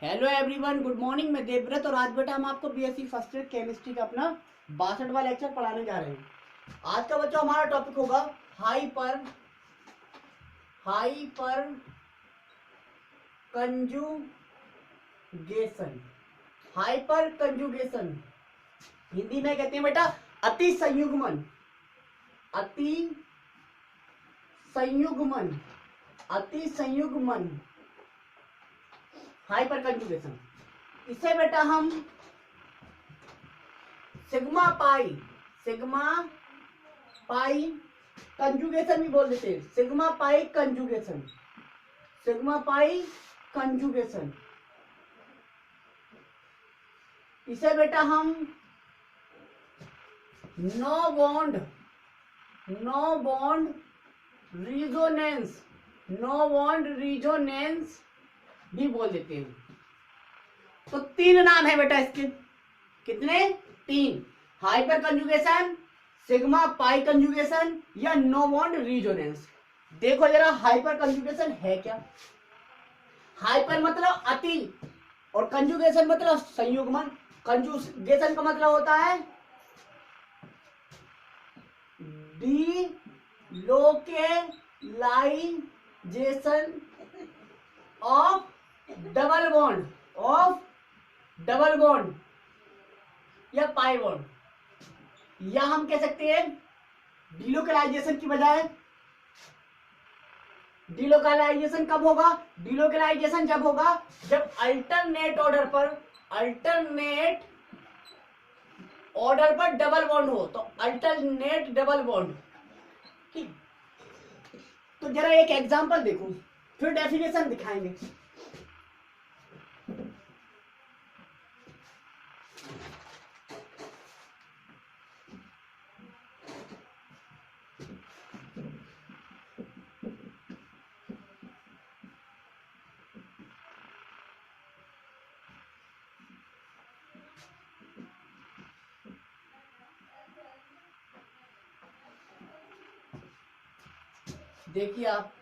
Hello everyone, good morning. मैं देवव्रत और आज बेटा हम आपको बीएससी फर्स्ट ईयर केमिस्ट्री का अपना 62वां लेक्चर पढ़ाने जा रहे हैं। आज का बच्चों हमारा टॉपिक होगा hyper conjugation. Hyper conjugation Hindi में कहते हैं बेटा अति संयुग्मन। अति संयुग्मन अति संयुग्मन हाइपर कंजुगेशन। इसे बेटा हम सिग्मा पाई कंजुगेशन भी बोल देते हैं। सिग्मा पाई कंजुगेशन इसे बेटा हम नो बॉन्ड रिजोनेंस भी बोल देते हैं। तो तीन नाम है बेटा इसके। कितने? तीन। Hyper conjugation, sigma pi conjugation या नो बॉन्ड रिजोनेंस। देखो जरा हाइपर कंजुगेशन है क्या। हाइपर मतलब अति और कंजुगेशन मतलब संयुग्मन। कंजुगेशन का मतलब होता है डिलोकेलाइजेशन ऑफ डबल बॉन्ड या पाई बॉन्ड, या हम कह सकते हैं डिलोकेलाइजेशन की बजाय। डिलोकेलाइजेशन कब होगा? डिलोकेलाइजेशन जब होगा जब अल्टरनेट ऑर्डर पर डबल बॉन्ड हो। तो अल्टरनेट डबल बॉन्ड। ठीक, तो जरा एक एग्जांपल देखो, फिर डेफिनेशन दिखाएंगे। देखिए आप,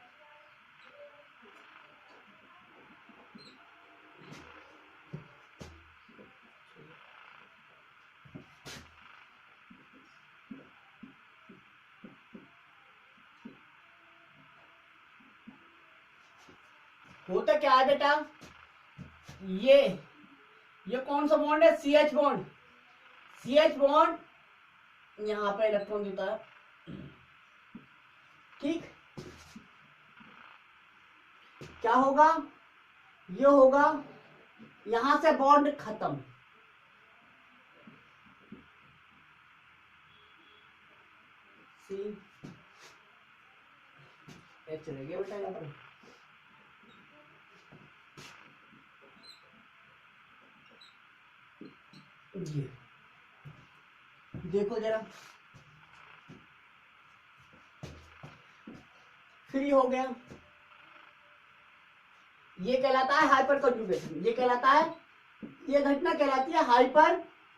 होता क्या है बेटा, ये कौन सा बॉन्ड है? CH बॉन्ड यहां पर इलेक्ट्रॉन देता है। ठीक, क्या होगा? ये होगा, यहां से बॉन्ड खत्म। एच रह गया बेटा यहां पर। ये देखो जरा, फ्री हो गया। ये कहलाता है हाइपर कंजुगेशन। ये कहलाता है, ये घटना कहलाती है हाइपर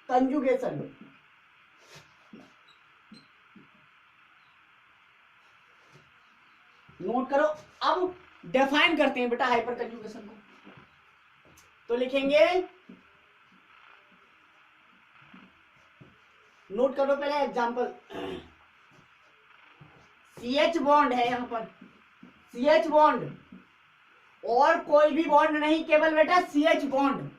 कंजुगेशन। नोट करो। अब डिफाइन करते हैं बेटा हाइपर कंजुगेशन को। तो लिखेंगे, नोट करो पहले एग्जांपल। CH बॉन्ड है यहां पर, CH बॉन्ड और कोई भी बॉन्ड नहीं, केवल बेटा CH बॉन्ड।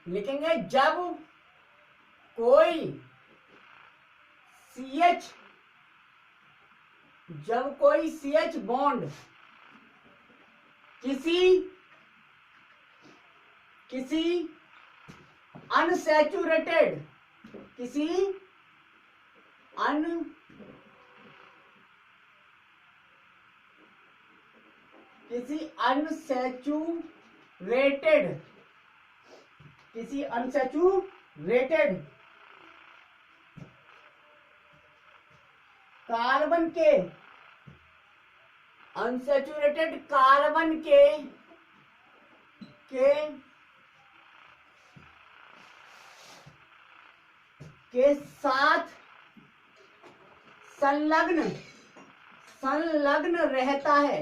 लिखेंगे जब कोई CH बॉन्ड किसी अनसैचुरेटेड कार्बन के के साथ संलग्न रहता है।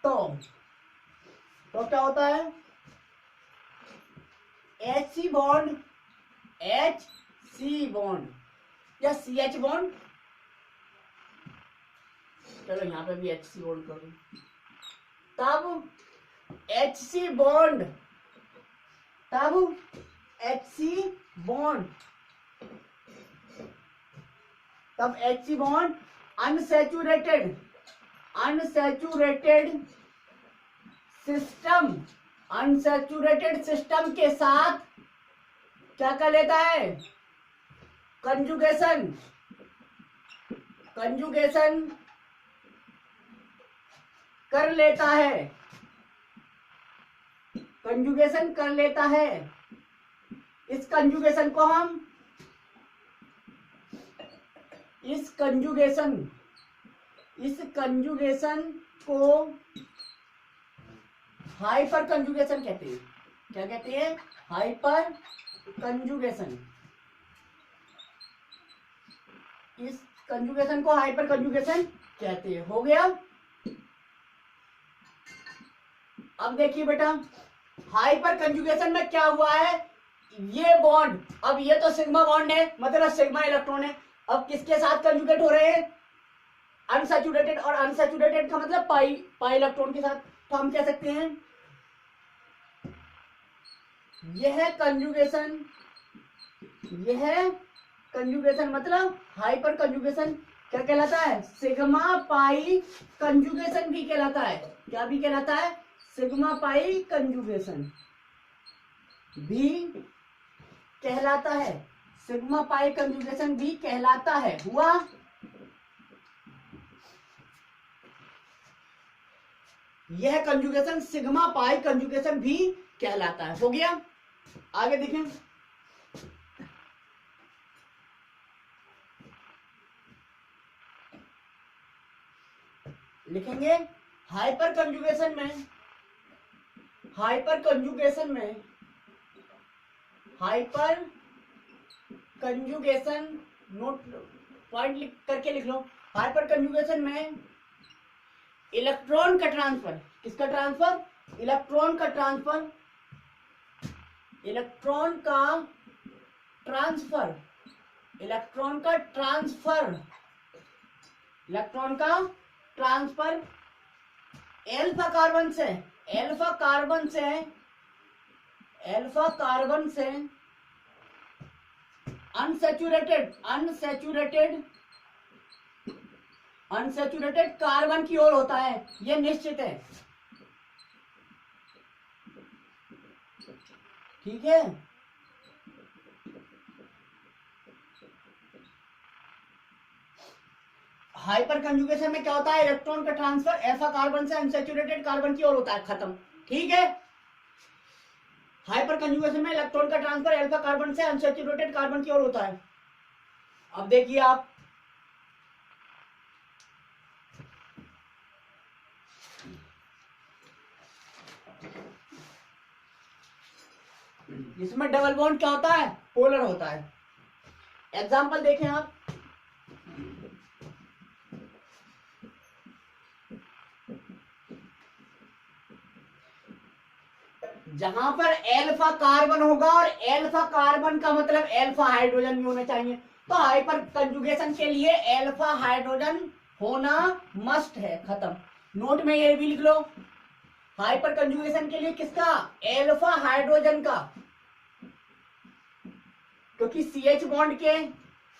तो क्या होता है? HC बॉन्ड या CH बॉन्ड, चलो यहां पे भी HC बॉन्ड कर दो, तब HC बॉन्ड अनसैचुरेटेड सिस्टम के साथ क्या कर लेता है? कंजुगेशन कर लेता है। इस कंजुगेशन को हाइपर कंजुगेशन कहते हैं। क्या कहते हैं? Hyper conjugation. इस कंजुगेशन को हाइपर कंजुगेशन कहते हैं। हो गया? अब देखिए बेटा, हाइपर कंजुगेशन में क्या हुआ है? ये बॉन्ड, अब ये तो सिग्मा बॉन्ड है, मतलब सिग्मा इलेक्ट्रॉन है। अब किसके साथ कंजुगेट हो रहे हैं? अनसैचुरेटेड, और अनसैचुरेटेड का मतलब पाई इलेक्ट्रॉन के साथ। तो हम कह सकते हैं यह कंजुगेशन मतलब हाइपर कंजुगेशन क्या कहलाता है? सिग्मा पाई कंजुगेशन भी कहलाता है। क्या भी कहलाता है? सिग्मा पाई कंजुगेशन भी कहलाता है। सिग्मा पाई कंजुगेशन भी कहलाता है। हुआ? यह कंजुगेशन सिग्मा पाई कंजुगेशन भी कहलाता है। हो गया? आगे देखें, लिखेंगे हाइपर कंजुगेशन नोट पॉइंट करके लिख लो। हाइपर कंजुगेशन में इलेक्ट्रॉन का ट्रांसफर, किसका ट्रांसफर? इलेक्ट्रॉन का ट्रांसफर अल्फा कार्बन से अनसैचुरेटेड कार्बन की ओर होता है। यह निश्चित है। ठीक है? हाइपर कंजुगेशन में क्या होता है? इलेक्ट्रॉन का ट्रांसफर अल्फा कार्बन से अनसैचुरेटेड कार्बन की ओर होता है। खत्म। ठीक है? हाइपर कंजुगेशन में इलेक्ट्रॉन का ट्रांसफर अल्फा कार्बन से अनसैचुरेटेड कार्बन की ओर होता है। अब देखिए आप, इसमें डबल बॉन्ड क्या होता है? पोलर होता है। एग्जाम्पल देखें आप, जहां पर एल्फा कार्बन होगा, और एल्फा कार्बन का मतलब एल्फा हाइड्रोजन भी होना चाहिए, तो हाइपर कंजुगेशन के लिए एल्फा हाइड्रोजन होना मस्ट है। खत्म। नोट में ये भी लिख लो, हाइपर कंजुगेशन के लिए किसका? एल्फा हाइड्रोजन का, क्योंकि CH बॉन्ड के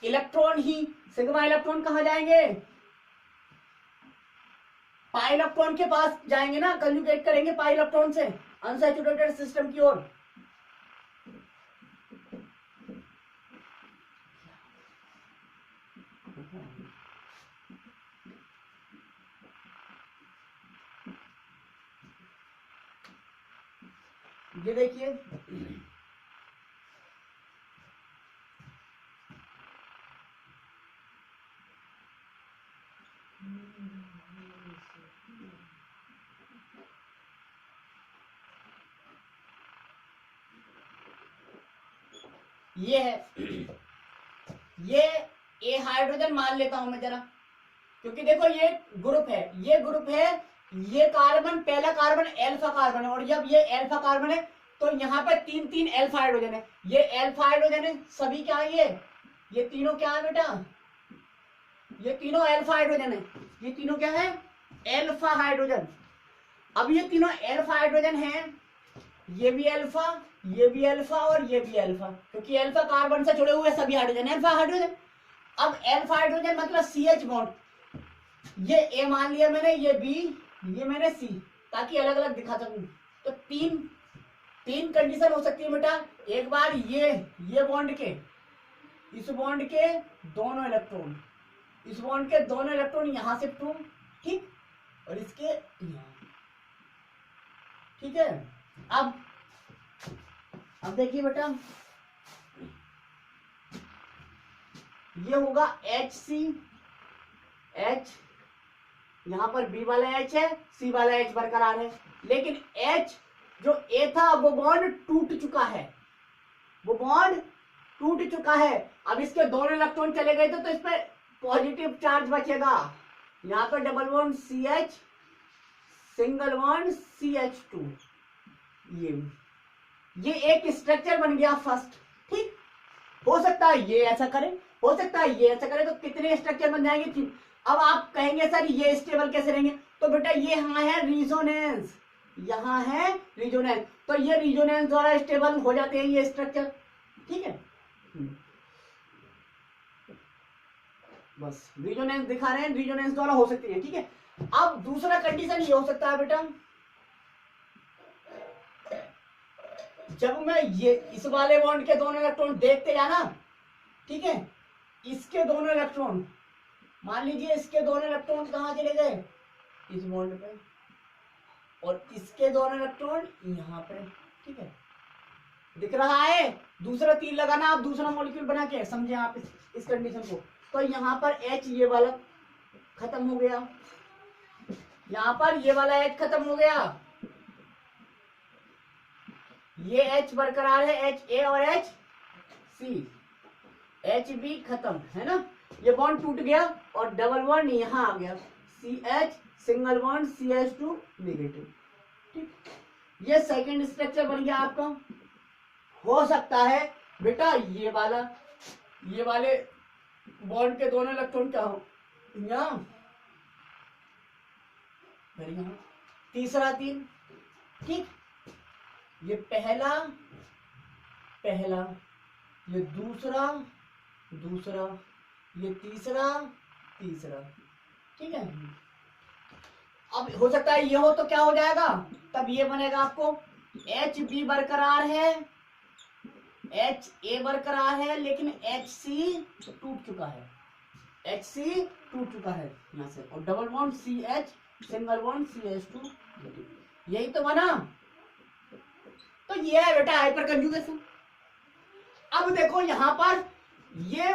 इलेक्ट्रॉन ही सिग्मा इलेक्ट्रॉन कहां जाएंगे? पाई इलेक्ट्रॉन के पास जाएंगे ना, कंजुगेट करेंगे पाई इलेक्ट्रॉन से अनसैचुरेटेड सिस्टम की ओर। ये देखिए, ये है, ये ए हाइड्रोजन मान लेता हूं मैं जरा, क्योंकि देखो ये ग्रुप है, ये ग्रुप है, ये कार्बन, पहला कार्बन एल्फा कार्बन है, और जब ये एल्फा कार्बन है तो यहाँ पे तीन तीन एल्फा हाइड्रोजन है, ये एल्फा हाइड्रोजन है, सभी क्या है ये तीनों क्या है बेटा, ये तीनों एल्फा हाइड्रोजन है, ये तीनों क्या है, एल्फा हाइड्रोजन। अब ये तीनों एल्फा हाइड्रोजन हैं, ये भी अल्फा, ये भी अल्फा और ये भी अल्फा, क्योंकि अल्फा कार्बन से जुड़े हुए सभी हाइड्रोजन अल्फा हाइड्रोजन। अब अल्फा हाइड्रोजन मतलब CH बॉन्ड, ये ए मान लिया मैंने, ये बी, ये मैंने सी, ताकि अलग अलग दिखा सकूं। तो तीन कंडीशन हो सकती है बेटा, एक बार ये बॉन्ड के, इस बॉन्ड के दोनों इलेक्ट्रॉन, इस बॉन्ड के दोनों इलेक्ट्रॉन यहां शिफ्ट हो, ठीक, और इसके यहां, ठीक है। अब देखिए बेटा, ये होगा HC, H, यहां पर B वाला H है, C वाला H बरकरार है, लेकिन H जो A था वो बॉन्ड टूट चुका है, वो बॉन्ड टूट चुका है। अब इसके दोनों इलेक्ट्रॉन चले गए तो इस पर पॉजिटिव चार्ज बचेगा, यहां पर double bond CH, single bond CH2, ये एक स्ट्रक्चर बन गया फर्स्ट, ठीक। हो सकता है ये ऐसा करे, हो सकता है ये ऐसा करे, तो कितने स्ट्रक्चर बन जाएंगे। अब आप कहेंगे सर ये स्टेबल कैसे रहेंगे, तो बेटा ये यहाँ है रिजोनेंस, यहाँ है रिजोनेंस, तो ये रिजोनेंस द्वारा स्टेबल हो जाते हैं ये स्ट्रक्चर, ठीक है। बस रिजोनेंस दिखा रहे हैं, रिजोनेंस द्वारा हो सकती है, ठीक है। अब दूसरा कंडीशन ये हो सकता है बेटा, जब मैं ये इस वाले बॉन्ड के दोनों इलेक्ट्रॉन देखते जाना, ठीक है, इसके दोनों इलेक्ट्रॉन, मान लीजिए इसके दोनों इलेक्ट्रॉन कहां चले गए, इस बॉन्ड पे, और इसके दोनों इलेक्ट्रॉन यहां पे, ठीक है, दिख रहा है। दूसरा तीर लगाना आप, दूसरा मॉलिक्यूल बना के समझे आप इस कंडीशन को। तो यहां पर H ये वाला खत्म हो गया, यहां पर ये वाला H खत्म हो गया, ये H बरकरार है, HA और HC, HB खत्म है ना, ये बॉन्ड टूट गया और डबल बॉन्ड यहां आ गया, CH, single bond CH2 negative, ठीक। ये सेकंड स्ट्रक्चर बन गया आपका। हो सकता है बेटा ये वाले बॉन्ड के दोनों इलेक्ट्रॉन क्या हो, यहां, तीसरा तीन, ठीक, ये पहला, ये दूसरा, ये तीसरा, ठीक है। अब हो सकता है ये हो तो क्या हो जाएगा, तब ये बनेगा आपको HB बरकरार है, HA बरकरार है, लेकिन HC टूट चुका है, यहां से, और double bond CH, single bond CH2, यही तो बना। तो ये है बेटा हाइपर कंजुगेशन। अब देखो यहां पर ये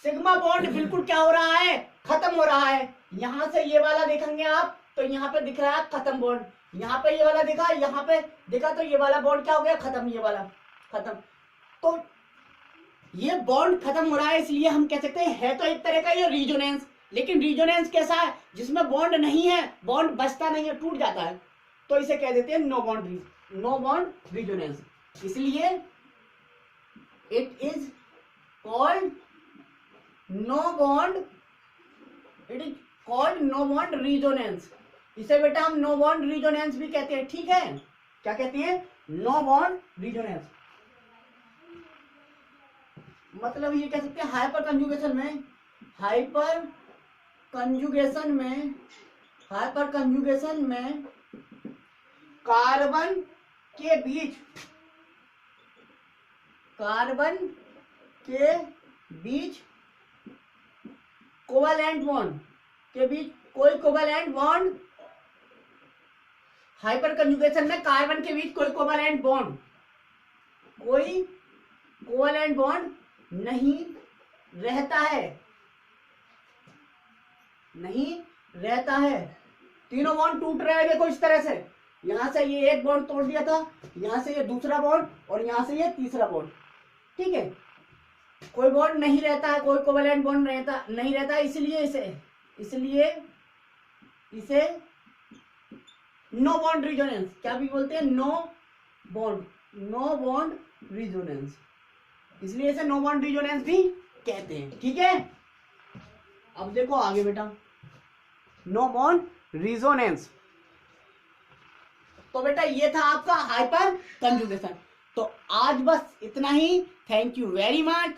सिग्मा बॉन्ड बिल्कुल क्या हो रहा है, खत्म हो रहा है। यहां से ये वाला देखेंगे आप तो यहाँ पे दिख रहा है खत्म बॉन्ड, यहाँ पे ये वाला दिखा, यहाँ पे दिखा, तो ये वाला बॉन्ड क्या हो गया, खत्म, ये वाला खत्म। तो ये बॉन्ड खत्म हो रहा है, इसलिए हम कह सकते हैं है तो एक तरह का ये रिजोनेंस, लेकिन रिजोनेंस कैसा है, जिसमें बॉन्ड नहीं है, बॉन्ड बचता नहीं है, टूट जाता है, तो इसे कह देते हैं नो बॉन्ड रिजोनेंस। इसलिए it is called no bond resonance. इसे बेटा हम नो बॉन्ड रिजोनेंस भी कहते हैं, ठीक है। क्या कहते हैं, नो बॉन्ड रिजोनेंस। मतलब ये कह सकते हैं हाइपर कंजुगेशन में कार्बन के बीच कोवैलेंट बॉन्ड के बीच कोई कोवैलेंट बॉन्ड, हाइपर कंजुगेशन में कार्बन के बीच कोई कोवैलेंट बॉन्ड नहीं रहता है। तीनों बॉन्ड टूट रहे हैं, देखो इस तरह से, यहां से ये एक बॉन्ड तोड़ दिया था, यहां से ये दूसरा बॉन्ड, और यहां से ये तीसरा बॉन्ड, ठीक है। कोई बॉन्ड नहीं रहता है, कोई कोवेलेंट बॉन्ड नहीं रहता, इसलिए इसे नो बॉन्ड रिजोनेंस क्या भी बोलते हैं, नो बॉन्ड रिजोनेंस, इसलिए इसे नो बॉन्ड रिजोनेंस भी कहते हैं। ठीक है, अब देखो आगे बेटा, नो बॉन्ड रिजोनेंस। तो बेटा ये था आपका हाइपर कंजुगेशन। तो आज बस इतना ही। Thank you very much.